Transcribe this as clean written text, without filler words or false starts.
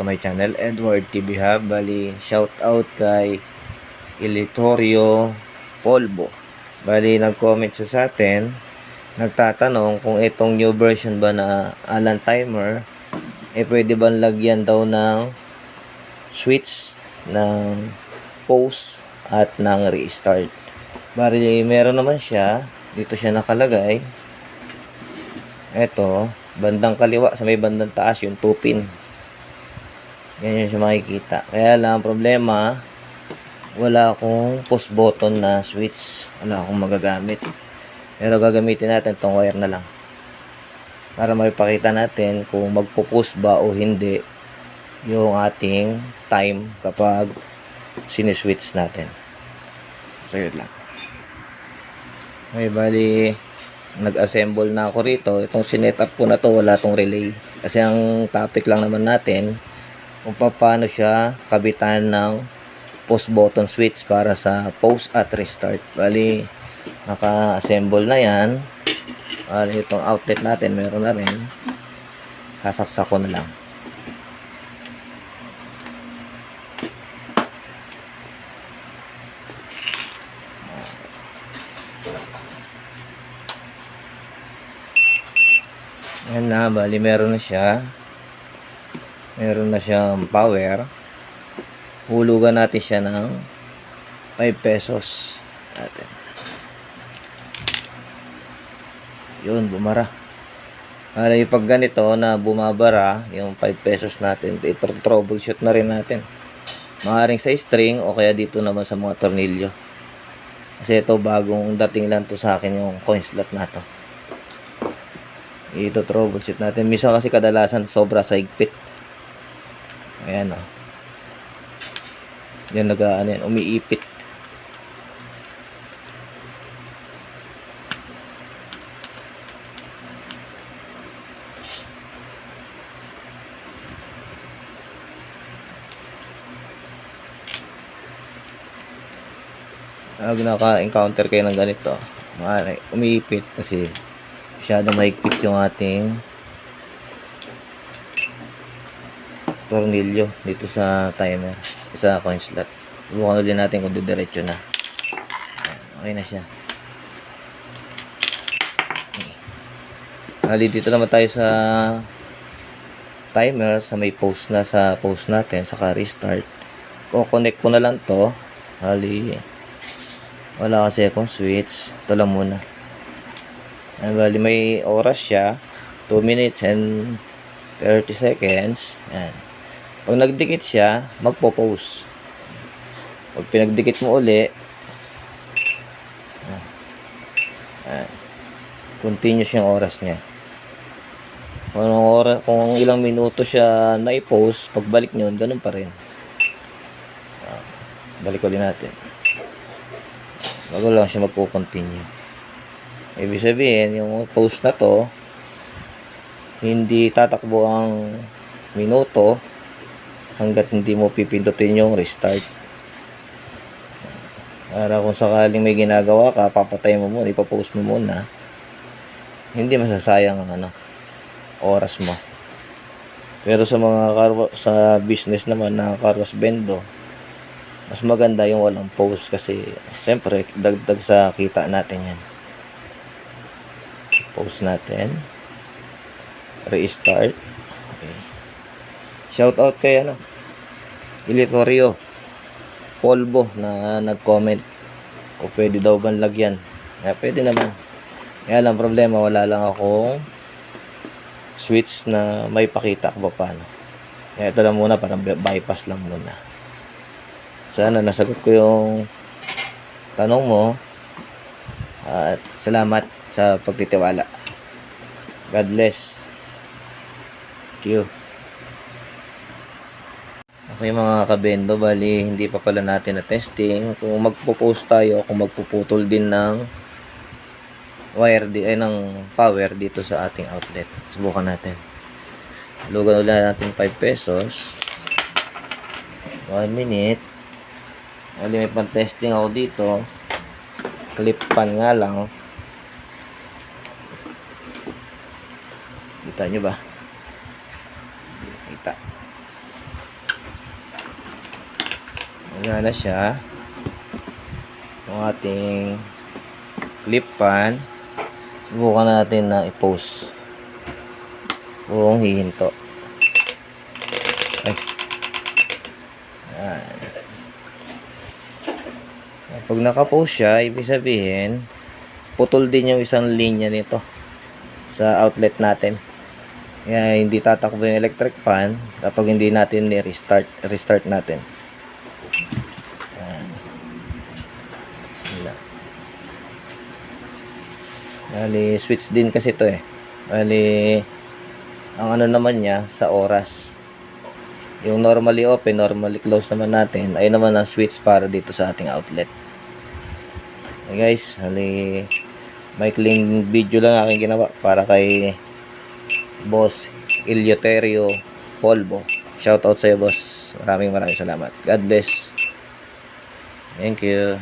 my channel, Edward TV Hub. Bali, shout out kay Ilitorio Polvo. Bali, nag-comment siya sa atin. Nagtatanong kung itong new version ba na Alan Timer, pwede ba lagyan daw ng switch, ng pause, at ng restart. Bali, meron naman siya. Dito siya nakalagay. Ito, bandang kaliwa sa may bandang taas, yung 2 pin. Yan yung siya makikita. Kaya lang, problema, wala akong push button na switch. Wala akong magagamit. Pero gagamitin natin itong wire na lang. Para makipakita natin kung magpo-push ba o hindi yung ating time kapag siniswitch natin. Saglit lang. Okay, bali, nag-assemble na ako rito. Itong sinetup ko na to, wala tong relay. Kasi ang topic lang naman natin kung paano siya kabitan ng push button switch para sa pause at restart. Bali, naka-assemble na yan. Bali, itong outlet natin meron na rin. Sasaksak ko na lang. Yan na, bali meron na siya. Meron na siyang power. Hulugan natin siya ng 5 pesos natin. Yun, bumara. Bali, pag ganito na bumabara yung 5 pesos natin, ito troubleshoot na rin natin. Maaaring sa string o kaya dito naman sa mga tornilyo. Kasi ito bagong dating lang to sa akin yung coin slot na to. Ito troubleshoot natin. Minsan kasi kadalasan sobra sa higpit. Ayan o. Yan ano yan, umiipit. Pag naka-encounter kayo ng ganito, maaari umiipit kasi masyado mahigpit yung ating tornilyo dito sa timer, sa coin slot. Bukan ulit natin kung didiretso na. Okay na siya. Okay. Dito naman tayo sa timer, sa may pause na, sa pause natin, saka restart. Ko-connect ko na lang to. Wala kasi akong switch. Ito lang muna. Bali, may oras siya. 2 minutes and 30 seconds. Yan. Pag nagdikit siya, magpo-pause. Pag pinagdikit mo uli, continuous yung oras niya. Kung ilang minuto siya na-pause, pagbalik nyo, ganun pa rin. Balik ulit natin. Bago lang siya magpo-continue. Ibig sabihin, yung pause na to, hindi tatakbo ang minuto hanggat hindi mo pipindutin yung restart. Para kung sakaling may ginagawa ka, papatay mo muna, ipapause mo muna, hindi masasayang ang oras mo. Pero sa mga sa business naman na carwash bendo, mas maganda yung walang pause kasi siyempre dagdag sa kita natin yan. Pause natin, restart. Okay. Shout out kay Ilitorio Polvo na nag-comment kung pwede daw bang lagyan. Kaya pwede naman. Kaya lang problema, wala lang akong switch na may pakita kung paano. Kaya ito lang muna, parang bypass lang muna. Sana nasagot ko yung tanong mo. At salamat sa pagtitiwala. God bless. Thank you. Okay mga kabendo, bali hindi pa pala natin na testing kung magpo-post tayo, kung magpuputol din ng wire ng power dito sa ating outlet. Subukan natin. Lugan ulit natin 5 pesos. 1 minute. Bali may pan-testing ako dito. Clip pan nga lang. Kita nyo ba? Kita. Magana siya. Yung ating clip fan. Subukan natin na i-post. Buong hihinto. Ay. Yan. Pag naka-post siya, ibig sabihin, putol din yung isang linya nito sa outlet natin. Kaya hindi tatakbo yung electric fan kapag hindi natin restart natin. Yan. Wala. Bali, switch din kasi ito eh. Bali, ang ano naman niya sa oras. Yung normally open, normally close naman natin, ay naman ang switch para dito sa ating outlet. Okay guys, bali, maikling video lang aking ginawa para kay Boss Eleuterio Polvo. Shoutout sa iyo, boss. Maraming salamat. God bless. Thank you.